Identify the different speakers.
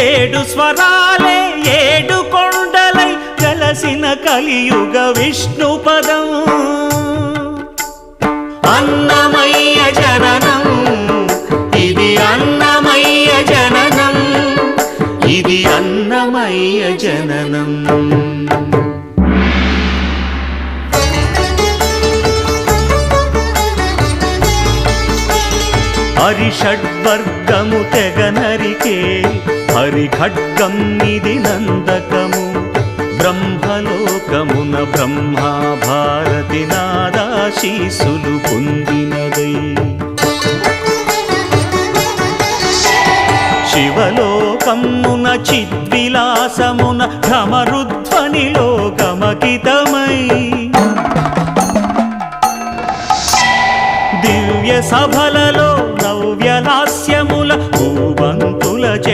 Speaker 1: ఏడు స్వరాలే ఏడు కొండలై కలసిన కలియుగ విష్ణు పదం అన్నమయ్య జననం ఇది అన్నమయ్య జననం ఇది అన్నమయ్య జననం హరిషడ్వర్గము తెగనరికే హరిఖడ్గం ఇది నందకము బ్రహ్మలోకమున బ్రహ్మా భారతి నాదాశీసులు పొందినదై శివలోకమున చిద్విలాసమున భ్రమరుధ్వనిలో గమకితమై దివ్య సభలలో నవ్యలాస్యముల భూవంతుల